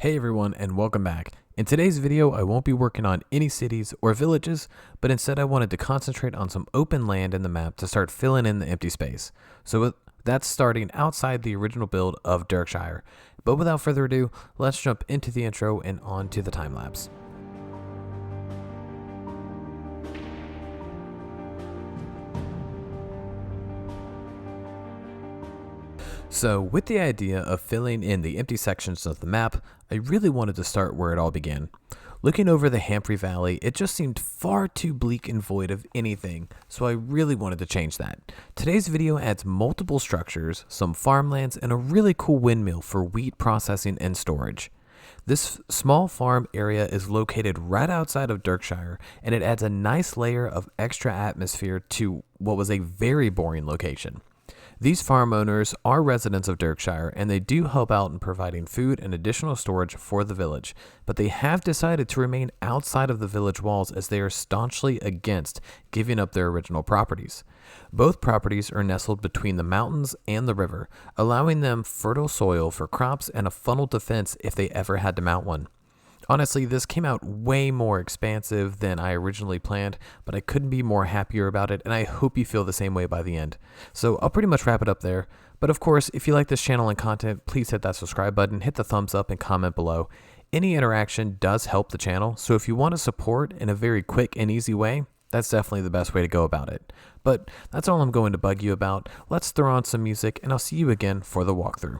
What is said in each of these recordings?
Hey everyone, and welcome back. In today's video, I won't be working on any cities or villages, but instead I wanted to concentrate on some open land in the map to start filling in the empty space. So that's starting outside the original build of Durkshire. But without further ado, let's jump into the intro and on to the time lapse. So with the idea of filling in the empty sections of the map, I really wanted to start where it all began. Looking over the Hamphrey Valley, it just seemed far too bleak and void of anything, so I really wanted to change that. Today's video adds multiple structures, some farmlands, and a really cool windmill for wheat processing and storage. This small farm area is located right outside of Durkshire, and it adds a nice layer of extra atmosphere to what was a very boring location. These farm owners are residents of Durkshire, and they do help out in providing food and additional storage for the village, but they have decided to remain outside of the village walls as they are staunchly against giving up their original properties. Both properties are nestled between the mountains and the river, allowing them fertile soil for crops and a funneled defense if they ever had to mount one. Honestly, this came out way more expansive than I originally planned, but I couldn't be more happier about it, and I hope you feel the same way by the end. So I'll pretty much wrap it up there, but of course, if you like this channel and content, please hit that subscribe button, hit the thumbs up, and comment below. Any interaction does help the channel, so if you want to support in a very quick and easy way, that's definitely the best way to go about it. But that's all I'm going to bug you about. Let's throw on some music, and I'll see you again for the walkthrough.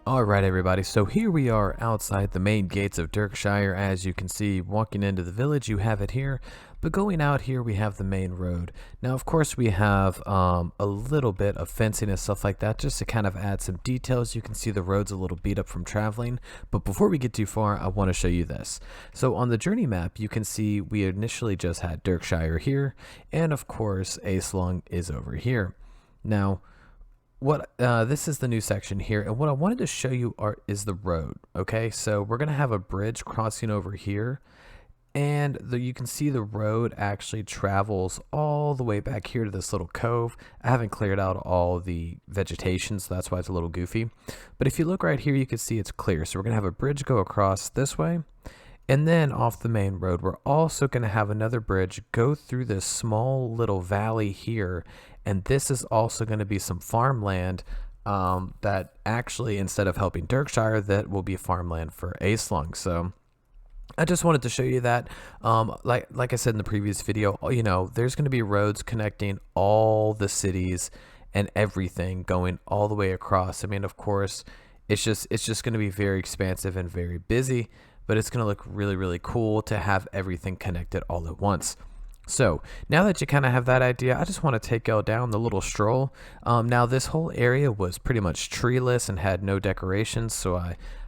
Alright everybody, so here we are outside the main gates of Durkshire. As you can see, walking into the village, you have it here, but going out here we have the main road. Now of course we have a little bit of fencing and stuff like that just to kind of add some details. You can see the road's a little beat up from traveling, but before we get too far, I want to show you this. So on the journey map, you can see we initially just had Durkshire here, and of course Acelong is over here. Now this is the new section here, and what I wanted to show you is the road. Okay, so we're gonna have a bridge crossing over here, And you can see the road actually travels all the way back here to this little cove. I haven't cleared out all the vegetation, so that's why it's a little goofy. But if you look right here, you can see it's clear. So we're going to have a bridge go across this way. And then off the main road, we're also going to have another bridge go through this small little valley here. And this is also going to be some farmland that actually, instead of helping Durkshire, that will be farmland for Aslung. So I just wanted to show you that, like I said in the previous video, you know, there's going to be roads connecting all the cities and everything going all the way across. I mean, of course, it's just going to be very expansive and very busy, but it's going to look really, really cool to have everything connected all at once. So now that you kind of have that idea, I just want to take y'all down the little stroll. Now this whole area was pretty much treeless and had no decorations, so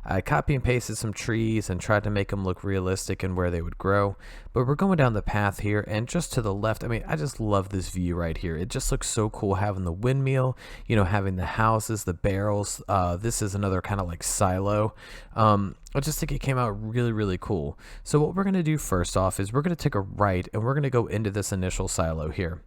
I copy and pasted some trees and tried to make them look realistic and where they would grow. But we're going down the path here, and just to the left, I mean, I just love this view right here. It just looks so cool having the windmill, you know, having the houses, the barrels. This is another kind of like silo. I just think it came out really, really cool. So what we're going to do first off is we're going to take a right, and we're going to go into this initial silo here.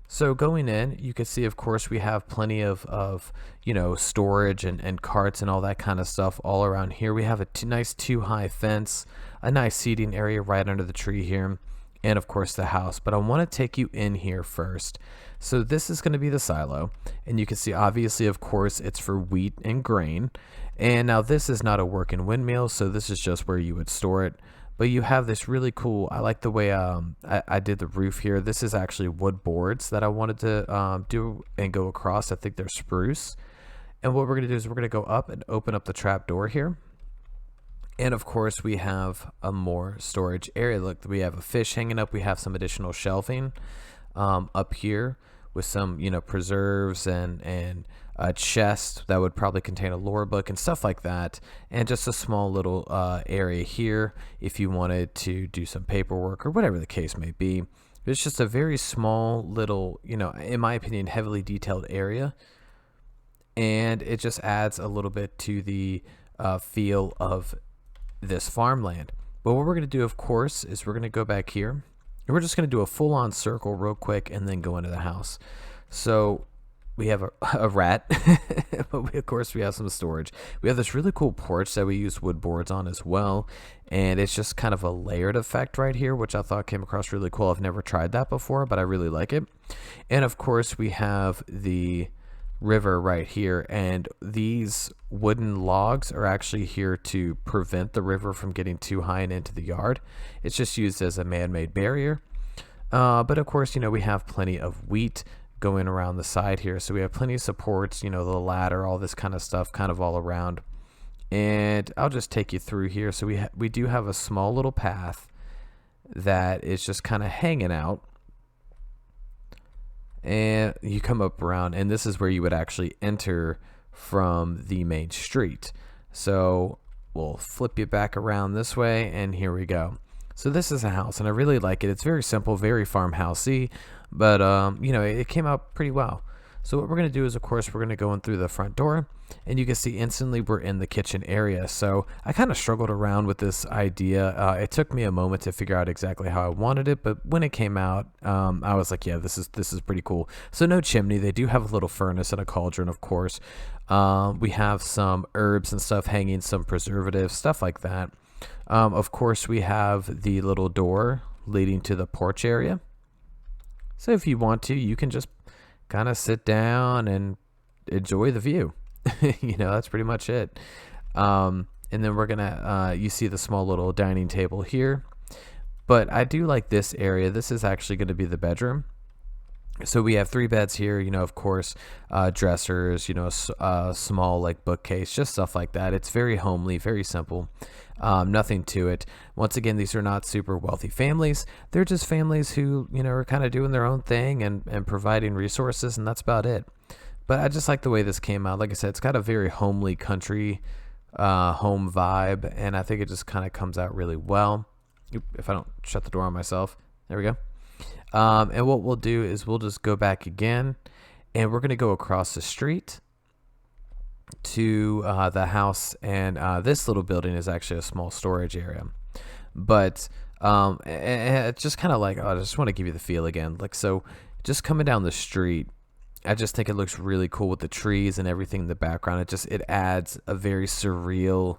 So going in, you can see, of course, we have plenty of you know, storage and carts and all that kind of stuff all around here. We have a nice 2-high fence, a nice seating area right under the tree here, and of course the house. But I want to take you in here first. So this is going to be the silo, and you can see, obviously, of course, it's for wheat and grain. And now this is not a working windmill, so this is just where you would store it. But you have this really cool, I like the way I did the roof here. This is actually wood boards that I wanted to do and go across. I think they're spruce. And what we're going to do is we're going to go up and open up the trap door here. And of course we have a more storage area. Look, we have a fish hanging up. We have some additional shelving up here with some, you know, preserves and a chest that would probably contain a lore book and stuff like that, and just a small little area here if you wanted to do some paperwork or whatever the case may be. It's just a very small little, you know, in my opinion, heavily detailed area, and it just adds a little bit to the feel of this farmland. But what we're going to do, of course, is we're going to go back here, and we're just going to do a full-on circle real quick and then go into the house. So we have a rat, but of course we have some storage. We have this really cool porch that we use wood boards on as well, and it's just kind of a layered effect right here, which I thought came across really cool. I've never tried that before, but I really like it. And of course we have the river right here, and these wooden logs are actually here to prevent the river from getting too high and into the yard. It's just used as a man-made barrier. But of course, you know, we have plenty of wheat going around the side here, so we have plenty of supports, you know, the ladder, all this kind of stuff kind of all around. And I'll just take you through here. So we do have a small little path that is just kind of hanging out, and you come up around, and this is where you would actually enter from the main street. So we'll flip you back around this way, and here we go. So this is a house, and I really like it. It's very simple, very farmhousey, but you know, it came out pretty well. So what we're going to do is, of course, we're going to go in through the front door, and you can see instantly we're in the kitchen area. So I kind of struggled around with this idea. It took me a moment to figure out exactly how I wanted it, but when it came out, I was like, yeah, this is pretty cool. So no chimney. They do have a little furnace and a cauldron, of course. We have some herbs and stuff hanging, some preservatives, stuff like that. Of course, we have the little door leading to the porch area. So if you want to, you can just kind of sit down and enjoy the view. You know, that's pretty much it. And then we're gonna you see the small little dining table here, but I do like this area. This is actually going to be the bedroom. So we have 3 beds here, you know, of course, dressers, you know, small like bookcase, just stuff like that. It's very homely, very simple, nothing to it. Once again, these are not super wealthy families. They're just families who, you know, are kind of doing their own thing and providing resources, and that's about it. But I just like the way this came out. Like I said, it's got a very homely country home vibe, and I think it just kind of comes out really well. If I don't shut the door on myself. There we go. And what we'll do is we'll just go back again, and we're going to go across the street to the house, and this little building is actually a small storage area. But And it's just kind of like, oh, I just want to give you the feel again. Like, so just coming down the street, I just think it looks really cool with the trees and everything in the background. It adds a very surreal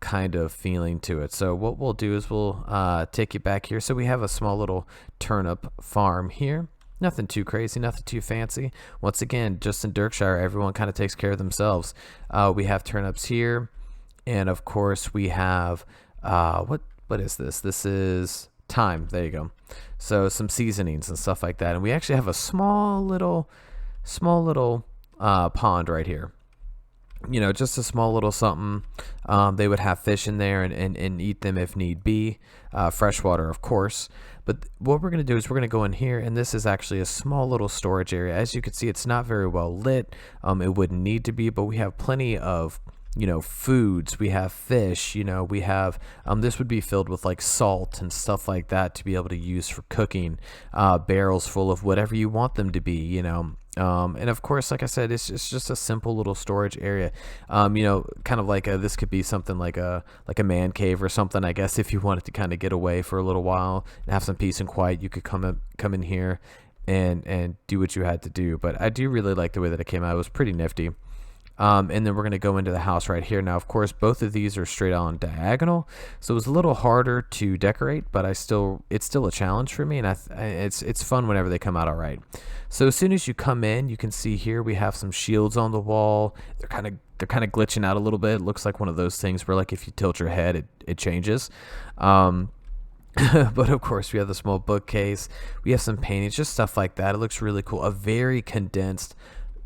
kind of feeling to it. So what we'll do is we'll take you back here. So we have a small little turnip farm here. Nothing too crazy, nothing too fancy. Once again, just in Durkshire, everyone kind of takes care of themselves. We have turnips here, and of course we have what is this? This is thyme. There you go. So some seasonings and stuff like that. And we actually have a small little pond right here. You know, just a small little something. They would have fish in there and eat them if need be. Freshwater, of course. But what we're going to do is we're going to go in here, and this is actually a small little storage area. As you can see, it's not very well lit. It wouldn't need to be, but we have plenty of, you know, foods. We have fish, you know, we have, this would be filled with like salt and stuff like that to be able to use for cooking. Barrels full of whatever you want them to be, you know. And of course, like I said, it's just a simple little storage area. You know, kind of like this could be something like a man cave or something, I guess, if you wanted to kind of get away for a little while and have some peace and quiet. You could come in here and do what you had to do. But I do really like the way that it came out. It was pretty nifty. And then we're going to go into the house right here. Now, of course, both of these are straight on diagonal, so it was a little harder to decorate, but it's still a challenge for me, and it's fun whenever they come out all right. So as soon as you come in, you can see here we have some shields on the wall. They're kind of glitching out a little bit. It looks like one of those things where, like, if you tilt your head, it changes. But of course, we have the small bookcase. We have some paintings, just stuff like that. It looks really cool. A very condensed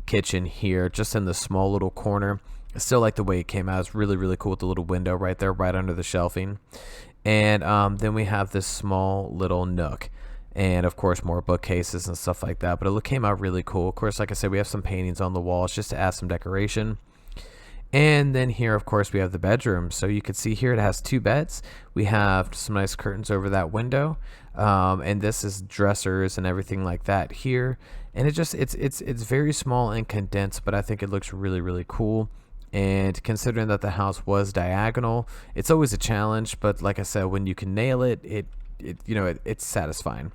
kitchen here, just in the small little corner. I still like the way it came out. It's really, really cool with the little window right there, right under the shelving. And then we have this small little nook. And of course, more bookcases and stuff like that. But it came out really cool. Of course, like I said, we have some paintings on the walls just to add some decoration. And then here, of course, we have the bedroom. So you can see here it has 2 beds. We have some nice curtains over that window. And this is dressers and everything like that here. And it's very small and condensed, but I think it looks really, really cool. And considering that the house was diagonal, it's always a challenge. But like I said, when you can nail it, it's satisfying.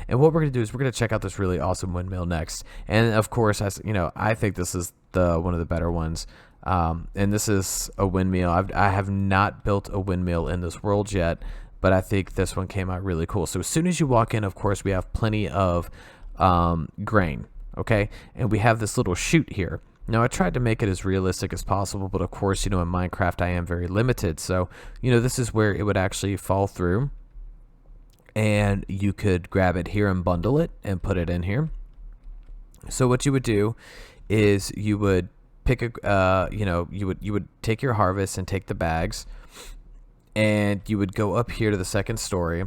And what we're going to do is we're going to check out this really awesome windmill next. And of course, I think this is one of the better ones. And this is a windmill. I have not built a windmill in this world yet, but I think this one came out really cool. So as soon as you walk in, of course, we have plenty of grain. Okay, and we have this little chute here. Now, I tried to make it as realistic as possible, but of course, you know, in Minecraft, I am very limited. So, you know, this is where it would actually fall through. And you could grab it here and bundle it and put it in here. So what you would do is you would pick you would take your harvest and take the bags, and you would go up here to the second story,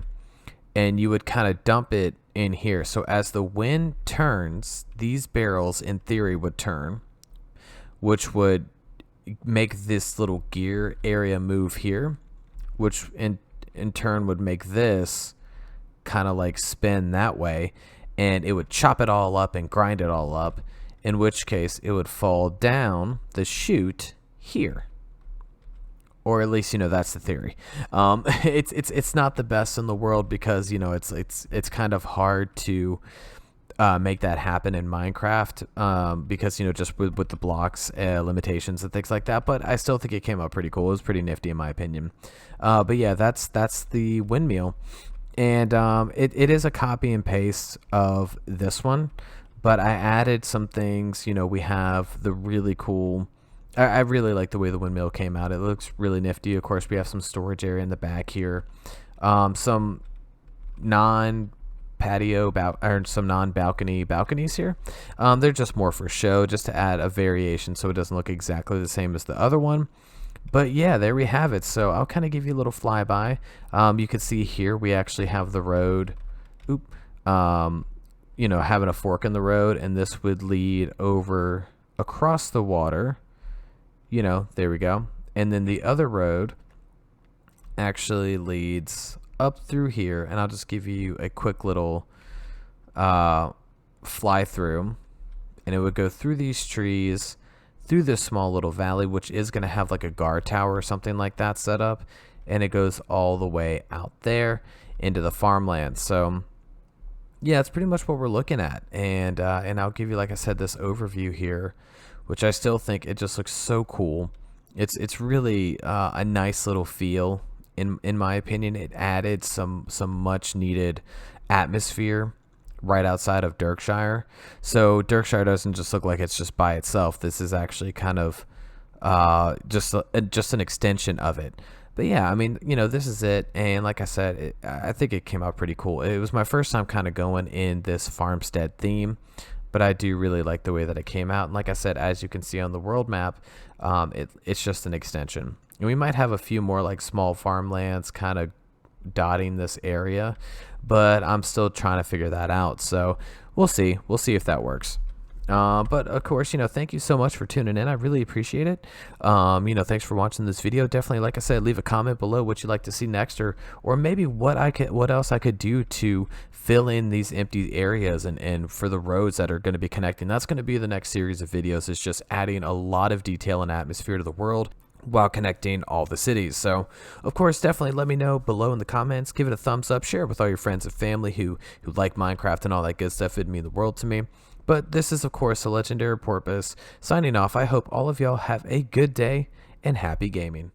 and you would kind of dump it in here. So as the wind turns, these barrels in theory would turn, which would make this little gear area move here, which in turn would make this kind of like spin that way, and it would chop it all up and grind it all up, in which case it would fall down the chute here. Or at least, you know, that's the theory. It's not the best in the world because, you know, it's kind of hard to make that happen in Minecraft because, you know, just with the blocks limitations and things like that. But I still think it came out pretty cool. It was pretty nifty in my opinion. But yeah, that's the windmill. And it is a copy and paste of this one, but I added some things. You know, we have the really cool, I really like the way the windmill came out. It looks really nifty. Of course, we have some storage area in the back here, some non-patio or some non-balcony balconies here. They're just more for show, just to add a variation so it doesn't look exactly the same as the other one. But yeah, there we have it. So I'll kind of give you a little flyby. You can see here we actually have the road, you know, having a fork in the road, and this would lead over across the water. You know, there we go. And then the other road actually leads up through here, and I'll just give you a quick little fly through, and it would go through these trees, through this small little valley, which is going to have like a guard tower or something like that set up, and it goes all the way out there into the farmlands. So yeah, it's pretty much what we're looking at, and I'll give you, like I said, this overview here, which I still think it just looks so cool. It's really a nice little feel. In my opinion, it added some much needed atmosphere right outside of Durkshire. So Durkshire doesn't just look like it's just by itself. This is actually kind of just an extension of it. But yeah, I mean, this is it. And like I said, I think it came out pretty cool. It was my first time kind of going in this farmstead theme, but I do really like the way that it came out. And like I said, as you can see on the world map, it's just an extension. And we might have a few more like small farmlands kind of dotting this area, but I'm still trying to figure that out. So we'll see if that works. But of course, thank you so much for tuning in. I really appreciate it. Thanks for watching this video. Definitely, like I said, leave a comment below what you'd like to see next, or maybe what else I could do to fill in these empty areas and for the roads that are going to be connecting. That's going to be the next series of videos. It's just adding a lot of detail and atmosphere to the world while connecting all the cities. So of course, definitely let me know below in the comments. Give it a thumbs up, share it with all your friends and family who like Minecraft and all that good stuff. It'd mean the world to me. But this is, of course, a Legendary Porpoise signing off. I hope all of y'all have a good day and happy gaming.